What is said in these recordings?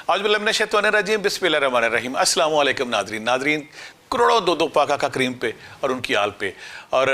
आज बिस्मिल्लाहिर्रहमानिर्रहीम बिस्मिल्लाहिर्रहमानिर्रहीम अस्सलाम वालेकुम नादरीन करोड़ों दो पाक आका करीम पे और उनकी आल पे। और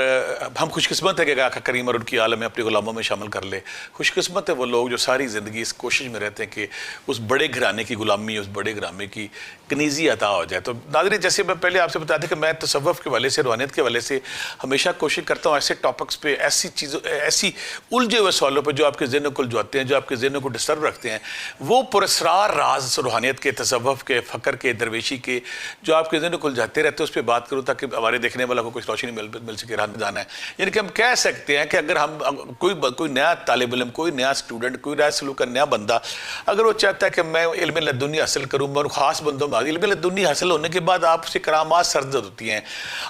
हम खुशकिस्मत है कि आका करीम और उनकी आल में अपने गुलामों में शामिल कर ले। खुशकिस्मत है वो लोग जो सारी ज़िंदगी इस कोशिश में रहते हैं कि उस बड़े घराने की गुलामी, उस बड़े घराने की कनीज़ी अता हो जाए। तो नादरीन, जैसे मैं पहले आपसे बता दें कि मैं तसव्वुफ़ के वाले से, रूहानियत के वाले से हमेशा कोशिश करता हूँ ऐसे टॉपिक्स पे, ऐसी चीज़ों, ऐसी उलझे हुए सवालों पर जो आपके ज़हन को उलझाते हैं, जो आपके ज़हन को डिस्टर्ब रखते हैं, वो पुरस्रार राज रूहानियत के, तसव्वुफ़ के, फ़क्र के, दरवेशी के, जो आपके ज़हन को उलझाते रहते हैं, उस पर बात करूँ ताकि हमारे देखने वाला को कुछ रोशनी मिल सके, जाना है। यानी कि हम कह सकते हैं कि अगर हम कोई नया तालिब इल्म, कोई नया स्टूडेंट, कोई नया सलूक का नया बंदा, अगर वो चाहता है कि मैं इल्म लदुनी हासिल करूँ, मैं ख़ास बंदों में इल्म लदुनी हासिल होने के बाद आपसे करामात सरजद होती हैं।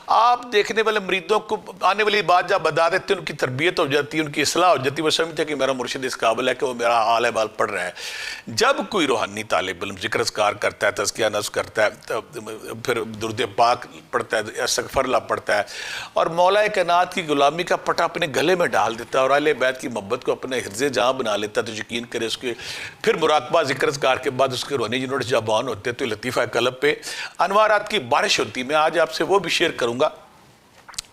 आप देखने वाले मरीदों को आने वाली बात जब बता देते हैं, उनकी तरबियत हो जाती है, उनकी इस्लाह हो जाती है, वो समझते हैं कि मेरा मुर्शिद इस काबिल है कि वो मेरा आल बाल पढ़ रहा है। जब कोई रूहानी तालिब इल्म ज़िक्र अस्कार करता है, तज़किया नफ्स करता है, तो फिर दुरूद पाक पढ़ता है, इस्तग़फ़ारुल्लाह पढ़ता है और मौला कायनात की गुलामी का पटा अपने गले में डाल देता है और अहले बैत की मोहब्बत को अपने हिर्ज़े जहाँ बना लेता है, तो यकीन करे उसके फिर मुराकबा ज़िक्र अस्कार के बाद उसके रूहानी यूनिट जब ऑन होते हैं तो लतीफ़ा कल्ब पे अनवारात की बारिश होती है। मैं आज आपसे वो भी शेयर करूँगा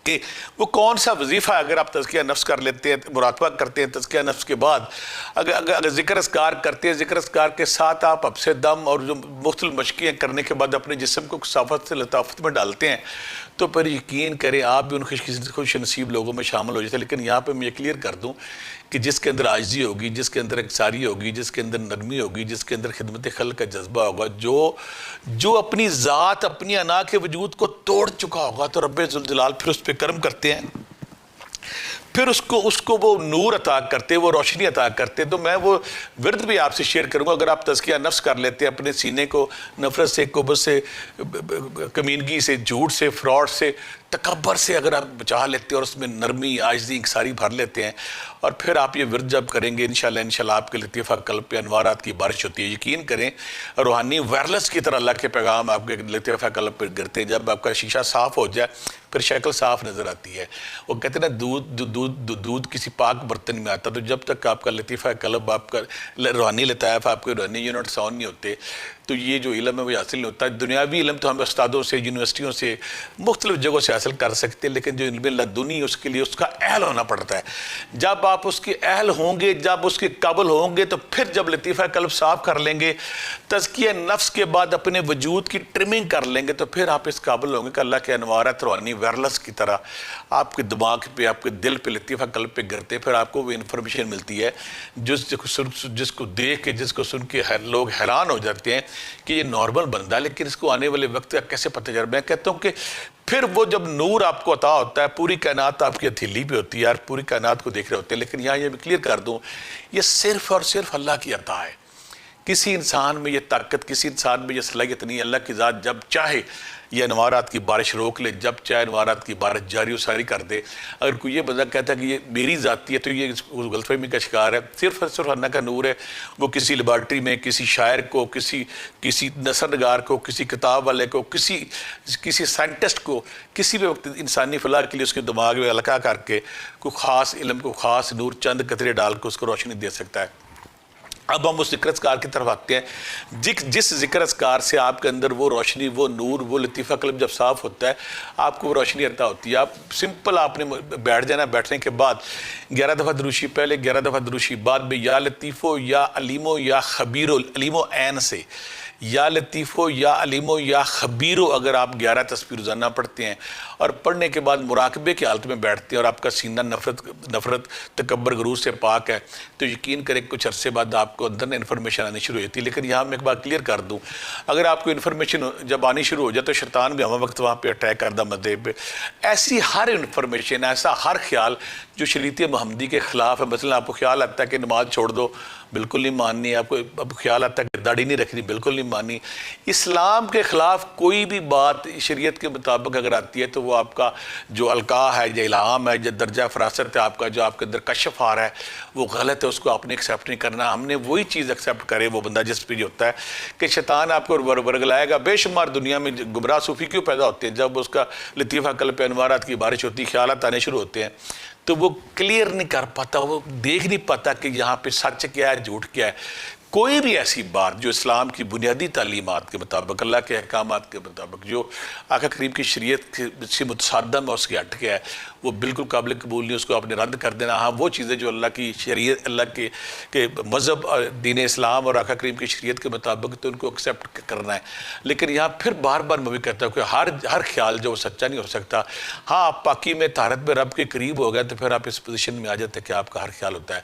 कि वो कौन सा वजीफ़ा है। अगर आप तज़किया नफ्स कर लेते हैं, मुराकबा करते हैं, तज़किया नफ्स के बाद अगर ज़िक्र अस्कार करते हैं, ज़िक्र अस्कार के साथ आप अपसे दम और जो मुख्तलिफ़ मशक़ें करने के बाद अपने जिस्म को साफ़त से लताफ़त में डालते हैं, तो फिर यकीन करें आप भी उन खुश नसीब लोगों में शामिल हो जाते हैं। लेकिन यहाँ पे मैं ये क्लियर कर दूँ कि जिसके अंदर आजिज़ी होगी, जिसके अंदर इकसारी होगी, जिसके अंदर नरमी होगी, जिसके अंदर खिदमत खल्क़ का जज्बा होगा, जो अपनी ज़ात, अपनी अना के वजूद को तोड़ चुका होगा, तो रब्बे ज़ुल जलाल फिर उस पर करम करते हैं, फिर उसको वो नूर अता करते, वो रोशनी अता करते। तो मैं वो विर्द भी आपसे शेयर करूँगा। अगर आप तज़किया नफ्स कर लेते हैं, अपने सीने को नफ़रत से, कुब्ज़ से, कमीनगी से, झूठ से, फ्रॉड से, तकब्बर से अगर आप बचा लेते हैं और उसमें नरमी, आजिज़ी, इंकसारी भर लेते हैं, और फिर आप ये विर्द जब करेंगे इंशाअल्लाह आपके लतीफ़ा कल्ब पे अनवारात की बारिश होती है। यकीन करें रूहानी वायरलेस की तरह अल्लाह के पैगाम आपके लतीफ़ा कल्ब पर गिरते हैं। जब आपका शीशा साफ़ हो जाए फिर शक्ल साफ़ नज़र आती है। वो कहते हैं ना, दूध किसी पाक बर्तन में आता। तो जब तक आपका लतीफ़ा कल्ब, आपका रूहानी लताइफ़, आपके रूहानी यूनिट साउन नहीं होते, तो ये जो इल्म है वो हासिल नहीं होता। दुनियावी इल्म तो हम उस्तादों से, यूनिवर्सिटियों से, मुख्तलिफ़ जगहों से हासिल कर सकते हैं, लेकिन जो इल्म लदुनी उसके लिए उसका अहल होना पड़ता है। जब आप उसके अहल होंगे, जब उसके काबिल होंगे, तो फिर जब लतीफ़ा कल्ब साफ़ कर लेंगे, तज़किया नफ्स के बाद अपने वजूद की ट्रिमिंग कर लेंगे, तो फिर आप इस काबिल होंगे कि अल्लाह के अनवारात रूहानी वायरलेस की तरह आपके दिमाग पे, आपके दिल पे, लतीफ़ा कल्ब पे गिरते। फिर आपको वो इन्फॉर्मेशन मिलती है जिसको देख के, जिसको सुन के लोग हैरान हो जाते हैं कि ये नॉर्मल बंदा, लेकिन इसको आने वाले वक्त का कैसे पता चल। मैं कहता हूँ कि फिर वो जब नूर आपको अता होता है, पूरी कायनात आपकी हथेली पे होती है यार, पूरी कायनात को देख रहे होते हैं। लेकिन यहाँ ये भी क्लियर कर दूँ, ये सिर्फ़ और सिर्फ अल्लाह की अता है। किसी इंसान में ये ताकत, किसी इंसान में ये सलाहियत नहीं। अल्लाह की ज़ात जब चाहे ये अनवारात की बारिश रोक ले, जब चाहे अनवारात की बारिश जारी व सारी कर दे। अगर कोई ये बंदा कहता है कि ये मेरी ज़ाती है, तो ये गलतफहमी का शिकार है। सिर्फ और सिर्फ अल्लाह का नूर है। वो किसी लेबॉर्ट्री में, किसी शायर को, किसी नसरनगार को, किसी किताब वाले को, किसी साइंटिस्ट को, किसी भी वक्त इंसानी फलाह के लिए उसके दिमाग में अलका करके कोई ख़ास इल्म को, ख़ास नूर चंद कतरे डाल के उसको रोशनी दे सकता है। अब हम उस ज़िक्र अस्कार की तरफ आते हैं। जिस ज़िक्र अस्कार से आपके अंदर वो रोशनी, वो नूर, वो लतीफ़ा कल्ब जब साफ़ होता है, आपको वो रोशनी अता होती है। आप सिंपल आपने बैठ जाना, बैठने के बाद 11 दफ़ा दरूशी पहले, 11 दफ़ा दरूशी बाद में, या लतीफ़ो या अलीमो या खबीरो, अलीमो ऐन से, या लतीफ़ो या अलीमो या खबीरो, अगर आप 11 तस्बीह रोज़ाना पढ़ते हैं और पढ़ने के बाद मुराकबे की हालत में बैठते हैं और आपका सीना नफ़रत तकब्बर गुरूर से पाक है, तो यकीन करें कुछ अरसे बाद आपको अंदर ना इन्फॉर्मेशन आनी शुरू होती है। लेकिन यहाँ मैं एक बात क्लियर कर दूँ, अगर आपको इन्फॉर्मेशन जब आनी शुरू हो जाए तो शैतान भी हम वक्त वहाँ पर अटैक करदा मज़हब पे। ऐसी हर इन्फॉर्मेशन, ऐसा हर ख्याल जो शरीयत मुहम्मदी के ख़िलाफ़ है, मसलन आपको ख्याल आता है कि नमाज़ छोड़ दो, बिल्कुल नहीं माननी। आपको ख्याल आता है कि दाढ़ी नहीं रखनी, बिल्कुल नहीं माननी। इस्लाम के ख़िलाफ़ कोई भी बात शरीयत के मुताबिक अगर आती है, तो वो आपका जो अलका है, जो इल्हाम है, जो दर्जा फरासत है आपका, जो आपके अंदर कशफ आ रहा है, वो गलत है। उसको आपने एक्सेप्ट नहीं करना। हमने वही चीज़ एक्सेप्ट करे वो बंदा जिस पर होता है कि शैतान आपको वर्गलाएगा। बेशुमार दुनिया में गुमराह सूफ़ी क्यों पैदा होते हैं? जब उसका लतीफ़ा कल्ब पे अनवारात की बारिश होती है, ख्यालात आने शुरू होते हैं, तो वो क्लियर नहीं कर पाता, वो देख नहीं पाता कि यहाँ पे सच क्या है, झूठ क्या है। کوئی بھی ایسی بات جو اسلام کی بنیادی تعلیمات کے مطابق، اللہ کے احکامات کے مطابق، جو آقا کریم کی شریعت سے متصادم ہے، اس کے ہٹ کے ہے، وہ بالکل قابل قبول نہیں، اس کو آپ نے رد کر دینا۔ ہاں وہ چیزیں جو اللہ کی شریعت، اللہ کے مذہب اور دین اسلام اور آقا کریم کی شریعت کے مطابق، تو ان کو ایکسیپٹ کرنا ہے۔ لیکن یہاں پھر بار بار میں بھی کہتا ہوں کہ ہر خیال جو سچا نہیں ہو سکتا۔ ہاں آپ پاکی میں طہارت میں رب کے قریب ہو گئے تو پھر آپ اس پوزیشن میں آ جاتے ہیں کہ آپ کا ہر خیال ہوتا ہے۔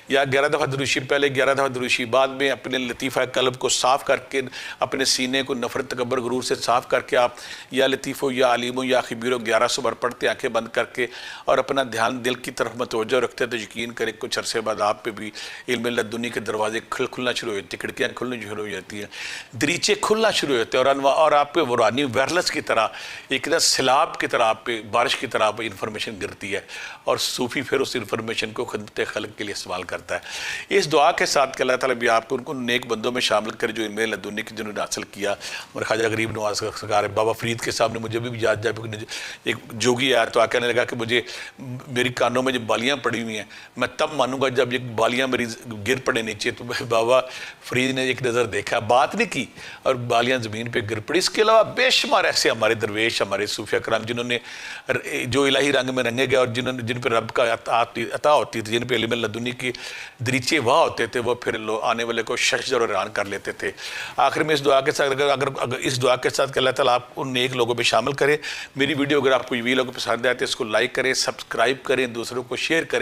یا 11 دفعہ دروشی، پہلے 11 دفعہ دروشی، بعد میں اپنے لطیفہ قلب کو صاف کر کے، اپنے سینے کو نفرت، تکبر، غرور سے صاف کر کے آپ یا لطیف ہو یا علیم ہو یا خبیر ہو 1100 بار پڑھتے، آنکھیں بند کر کے، اور اپنا دھیان دل کی طرف متوجہ رکھتے، تو یقین کریں کچھ عرصے بعد آپ پہ بھی علم لدنی کے دروازے کھلنا شروع ہو جاتے ہیں، کھڑکیاں کھلنا شروع ہو جاتی ہیں، دریچے کھلنا شروع ہوتے ہیں، اور آپ پہ ورانی ویرلس کی طرح، ایک طرح سیلاب کی طرح آپ پہ، بارش کی طرح آپ پہ انفارمیشن گرتی ہے، اور صوفی پھر اس انفارمیشن کو خدمت خلق کے لیے استعمال کرتا ہے۔ اس دعا کے ساتھ کہ اللہ تعالیٰ بھی آپ کو ان کو نیک بندوں میں شامل کرے جو علم لدنی کی جنہوں نے حاصل کیا۔ اور خواجہ غریب نواز سرکار بابا فرید کے صاحب نے مجھے بھی یاد جب ایک جوگی آیا تو آ کہنے لگا کہ مجھے میری کانوں میں جو بالیاں پڑی ہوئی ہیں میں تب مانوں گا جب یہ بالیاں میری گر پڑے نیچے۔ تو بابا فرید نے ایک نظر دیکھا، بات نہیں کی، اور بالیاں زمین پہ گر پڑی۔ اس کے علاوہ بے شمار ایسے ہمارے درویش، ہمارے صوفیہ کرام جنہوں نے جو الہی رنگ میں رنگے گئے، اور جن پہ رب کا عطا ہوتی تھی، جن پہ علم لدنی کی دریچے واہ ہوتے تھے، وہ پھر آنے والے کو ششدر اور حیران کر لیتے تھے۔ آخر میں اس دعا کے ساتھ اگر اس دعا کے ساتھ کہ اللہ تعالیٰ آپ ان نیک لوگوں پہ شامل کرے۔ میری ویڈیو اگر آپ کو یہ لوگ پسند آئے تو اس کو لائک کریں، سبسکرائب کریں، دوسروں کو شیئر کریں۔